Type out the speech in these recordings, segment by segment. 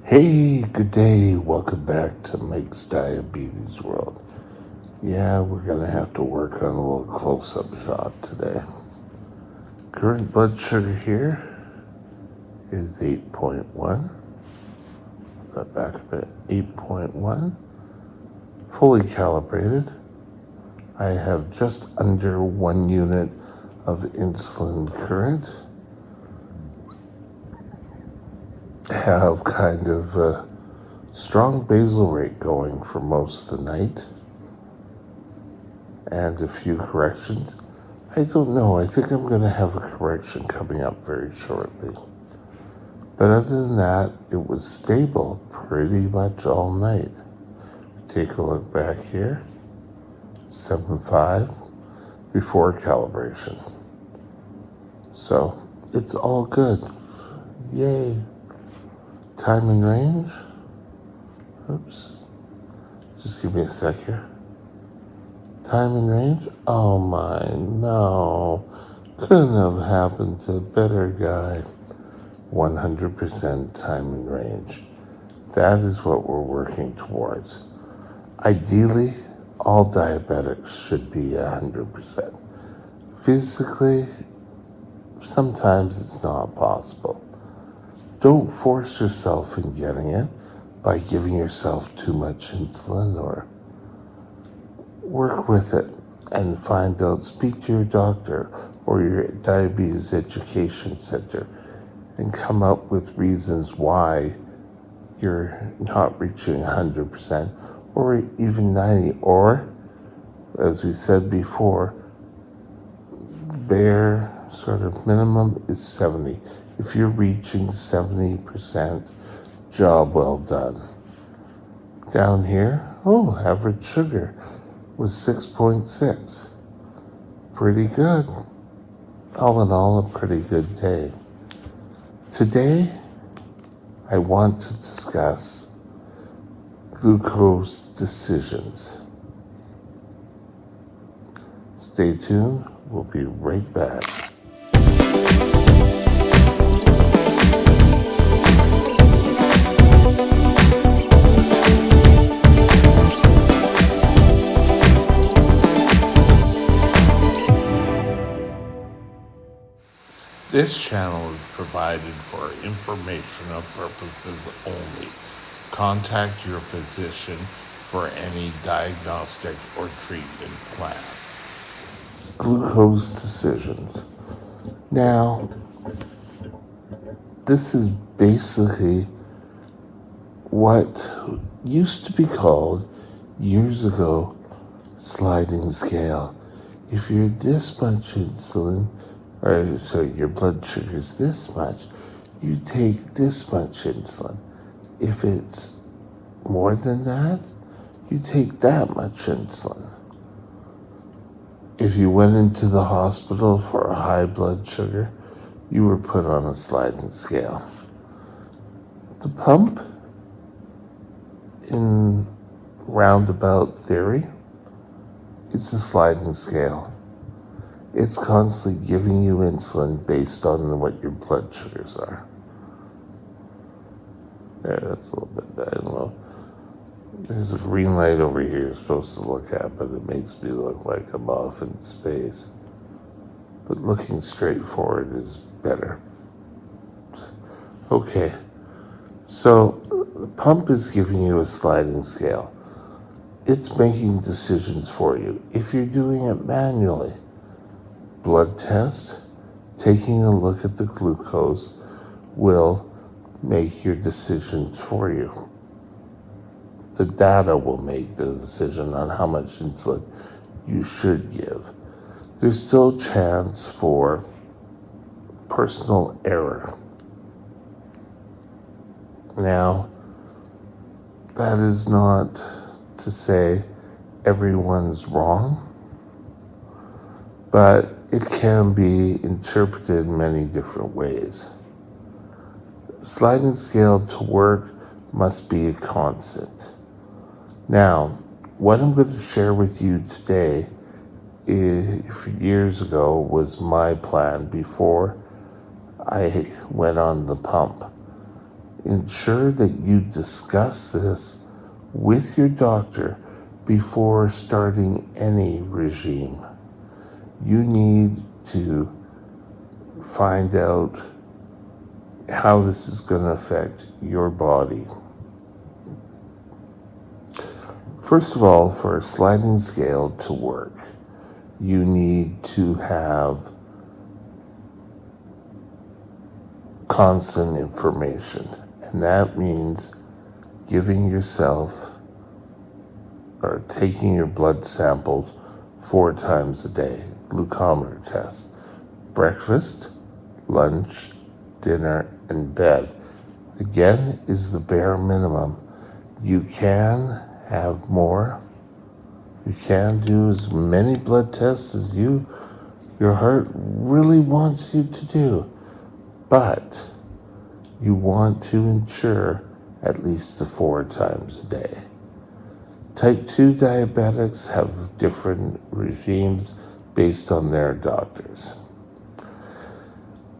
Hey, good day. Welcome back to Mike's Diabetes World. Yeah, we're going to have to work on a little close-up shot today. Current blood sugar here is 8.1. Got back a bit, 8.1. Fully calibrated. I have just under 1 unit of insulin current. Have kind of a strong basal rate going for most of the night and a few corrections. I don't know, I think I'm going to have a correction coming up very shortly. But other than that, it was stable pretty much all night. Take a look back here, 7.5 before calibration. So it's all good. Yay. Time and range. Oops. Just give me a sec here. Time and range. Oh my, no. Couldn't have happened to a better guy. 100% time and range. That is what we're working towards. Ideally, all diabetics should be 100%. Physically, sometimes it's not possible. Don't force yourself in getting it by giving yourself too much insulin, or work with it and find out, speak to your doctor or your diabetes education center and come up with reasons why you're not reaching 100% or even 90, or as we said before, bare sort of minimum is 70. If you're reaching 70%, job well done. Down here, average sugar was 6.6. Pretty good. All in all, a pretty good day. Today, I want to discuss glucose decisions. Stay tuned. We'll be right back. This channel is provided for informational purposes only. Contact your physician for any diagnostic or treatment plan. Glucose decisions. Now, this is basically what used to be called years ago sliding scale. If you're this much insulin, your blood sugar is this much, you take this much insulin. If it's more than that, you take that much insulin. If you went into the hospital for a high blood sugar, you were put on a sliding scale. The pump, in roundabout theory, it's a sliding scale. It's constantly giving you insulin based on what your blood sugars are. There, that's a little bit, I don't know. There's a green light over here you're supposed to look at, but it makes me look like I'm off in space. But looking straight forward is better. Okay, so the pump is giving you a sliding scale. It's making decisions for you. If you're doing it manually, blood test, taking a look at the glucose will make your decisions for you. The data will make the decision on how much insulin you should give. There's still a chance for personal error. Now, that is not to say everyone's wrong, but it can be interpreted in many different ways. Sliding scale to work must be a constant. Now, what I'm going to share with you today years ago was my plan before I went on the pump. ensure that you discuss this with your doctor before starting any regime. You need to find out how this is going to affect your body. First of all, for a sliding scale to work, you need to have constant information, and that means giving yourself or taking your blood samples 4 times a day, glucometer test, breakfast, lunch, dinner, and bed. Again, is the bare minimum. You can have more. You can do as many blood tests as your heart really wants you to do, but you want to ensure at least the 4 times a day. Type 2 diabetics have different regimes based on their doctors.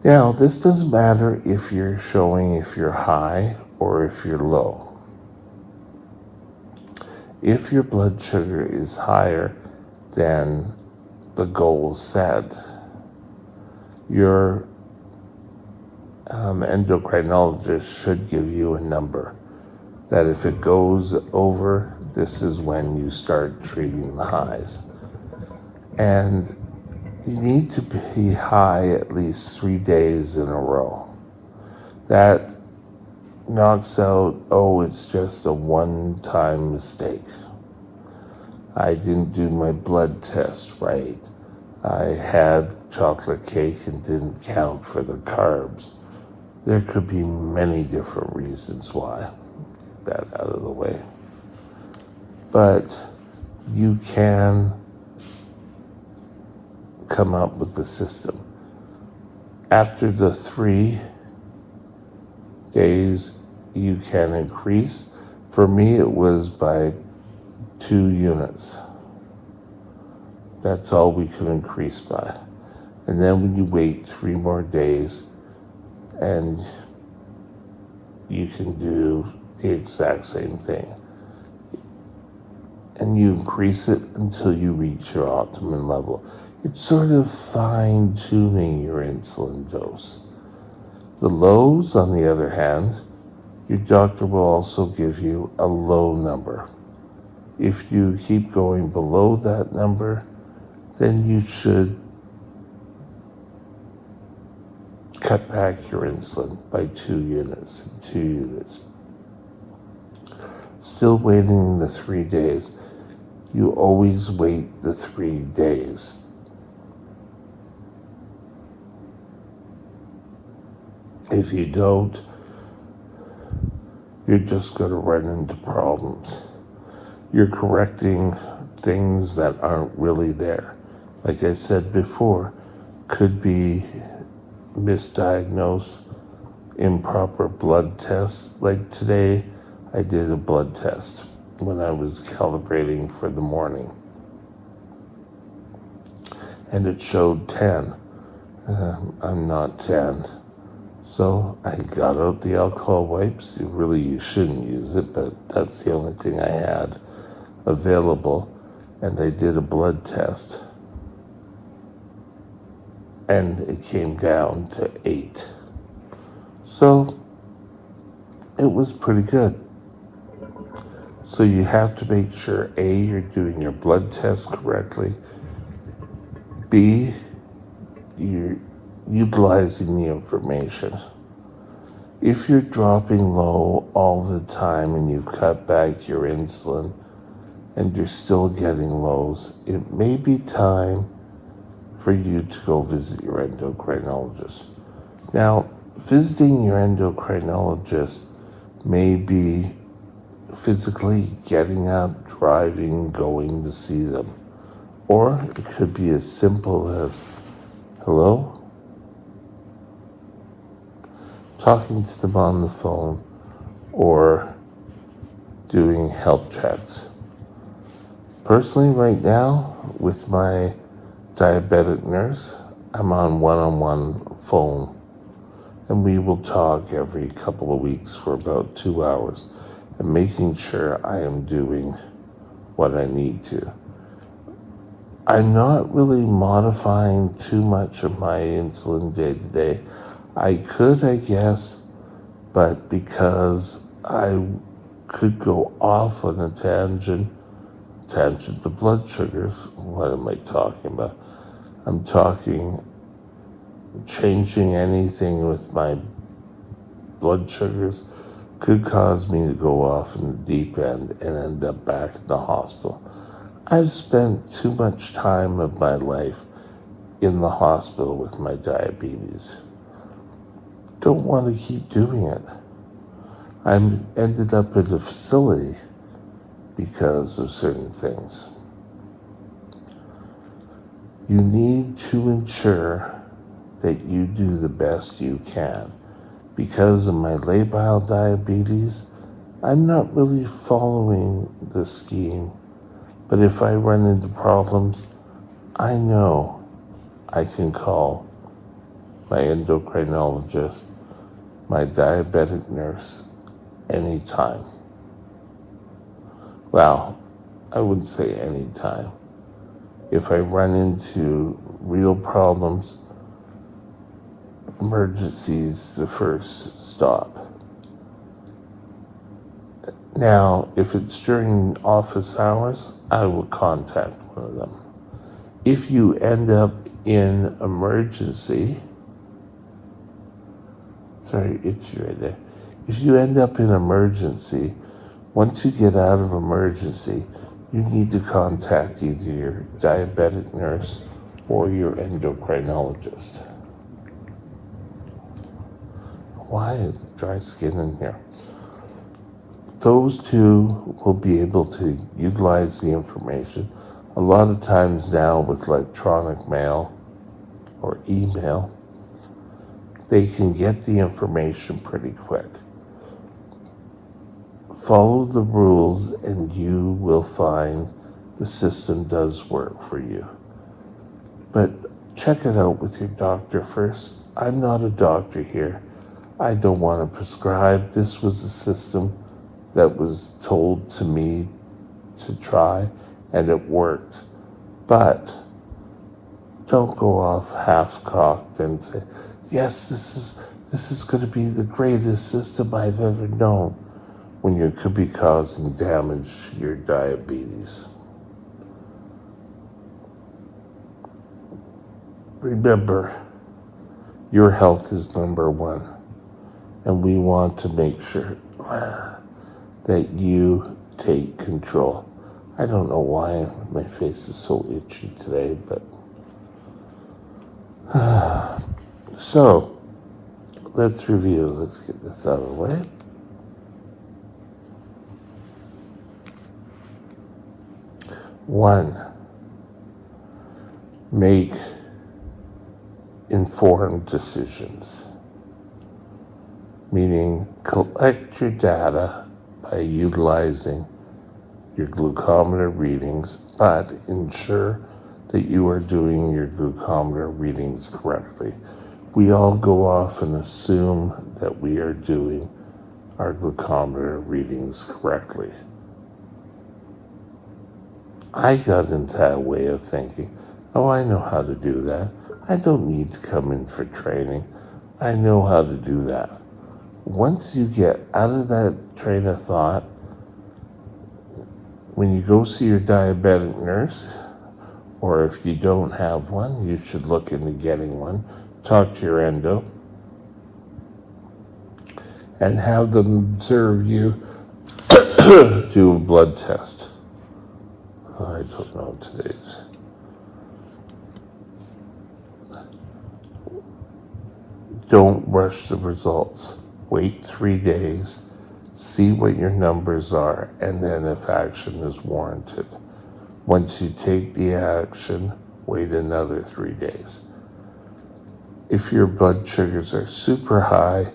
Now, this doesn't matter if you're showing if you're high or if you're low. If your blood sugar is higher than the goal set, your endocrinologist should give you a number that if it goes over, this is when you start treating the highs. And you need to be high at least 3 days in a row. That knocks out, it's just a one-time mistake. I didn't do my blood test right. I had chocolate cake and didn't count for the carbs. There could be many different reasons why. Get that out of the way. But you can come up with the system. After the 3 days, you can increase. For me, it was by 2 units. That's all we could increase by. And then when you wait 3 more days, and you can do the exact same thing. And you increase it until you reach your optimum level. It's sort of fine-tuning your insulin dose. The lows, on the other hand, your doctor will also give you a low number. If you keep going below that number, then you should cut back your insulin by 2 units. Still waiting the 3 days. You always wait the 3 days. If you don't, you're just going to run into problems. You're correcting things that aren't really there. Like I said before, could be misdiagnosed, improper blood tests. Like today, I did a blood test when I was calibrating for the morning. And it showed 10. I'm not 10. So I got out the alcohol wipes. You shouldn't use it, but that's the only thing I had available. And I did a blood test. And it came down to 8. So it was pretty good. So you have to make sure, A, you're doing your blood test correctly. B, you're utilizing the information. If you're dropping low all the time and you've cut back your insulin and you're still getting lows, it may be time for you to go visit your endocrinologist. Now, visiting your endocrinologist may be physically getting up, driving, going to see them. Or it could be as simple as, hello? Talking to them on the phone or doing health checks. Personally, right now, with my diabetic nurse, I'm on one-on-one phone. and we will talk every couple of weeks for about 2 hours and making sure I am doing what I need to. I'm not really modifying too much of my insulin day to day. I could, I guess, but because I could go off on a tangent to blood sugars. What am I talking about? I'm talking changing anything with my blood sugars could cause me to go off in the deep end and end up back in the hospital. I've spent too much time of my life in the hospital with my diabetes. Don't want to keep doing it. I ended up at a facility because of certain things. You need to ensure that you do the best you can. Because of my labile diabetes, I'm not really following the scheme, but if I run into problems, I know I can call my endocrinologist, my diabetic nurse, anytime. Well, I wouldn't say anytime. If I run into real problems, emergency's the first stop. Now, if it's during office hours, I will contact one of them. If you end up in emergency, sorry, it's right there. If you end up in emergency, once you get out of emergency, you need to contact either your diabetic nurse or your endocrinologist. Why is dry skin in here? Those two will be able to utilize the information. A lot of times now with electronic mail or email, they can get the information pretty quick. Follow the rules and you will find the system does work for you. But check it out with your doctor first. I'm not a doctor here. I don't want to prescribe. This was a system that was told to me to try, and it worked. But don't go off half-cocked and say, yes, this is going to be the greatest system I've ever known, when you could be causing damage to your diabetes. Remember, your health is number one, and we want to make sure that you take control. I don't know why my face is so itchy today, but so let's review. Let's get this out of the way. One, make informed decisions, meaning collect your data by utilizing your glucometer readings, but ensure that you are doing your glucometer readings correctly. We all go off and assume that we are doing our glucometer readings correctly. I got into that way of thinking, oh, I know how to do that. I don't need to come in for training. I know how to do that. Once you get out of that train of thought, when you go see your diabetic nurse, or if you don't have one, you should look into getting one. Talk to your endo and have them observe you do a blood test. I don't know today's. Don't rush the results. Wait 3 days, see what your numbers are, and then if action is warranted. Once you take the action, wait another 3 days. If your blood sugars are super high,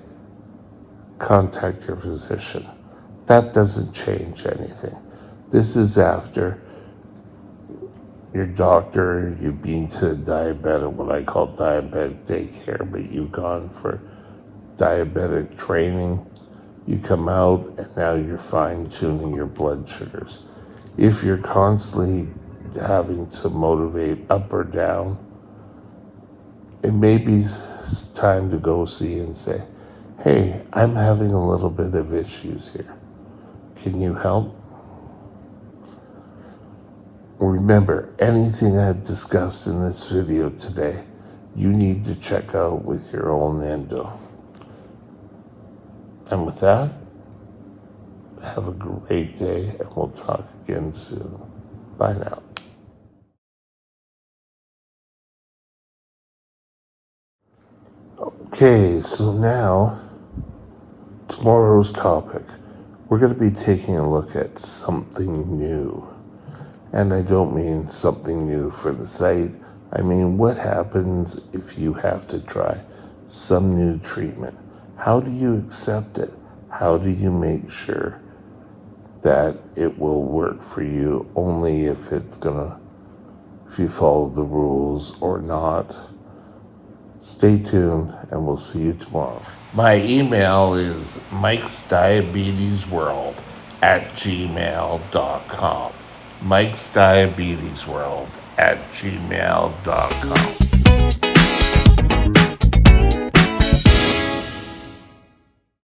contact your physician. That doesn't change anything. This is after your doctor, you've been to diabetic, what I call diabetic daycare, but you've gone for diabetic training. You come out and now you're fine tuning your blood sugars. If you're constantly having to motivate up or down, it may be time to go see and say, hey, I'm having a little bit of issues here. Can you help? Remember, anything I've discussed in this video today, you need to check out with your own endo. And with that, have a great day, and we'll talk again soon. Bye now. Okay, so now, tomorrow's topic. We're going to be taking a look at something new. And I don't mean something new for the site. I mean, what happens if you have to try some new treatment? How do you accept it? How do you make sure that it will work for you only if you follow the rules or not? Stay tuned and we'll see you tomorrow. My email is mikesdiabetesworld@gmail.com. mikesdiabetesworld@gmail.com.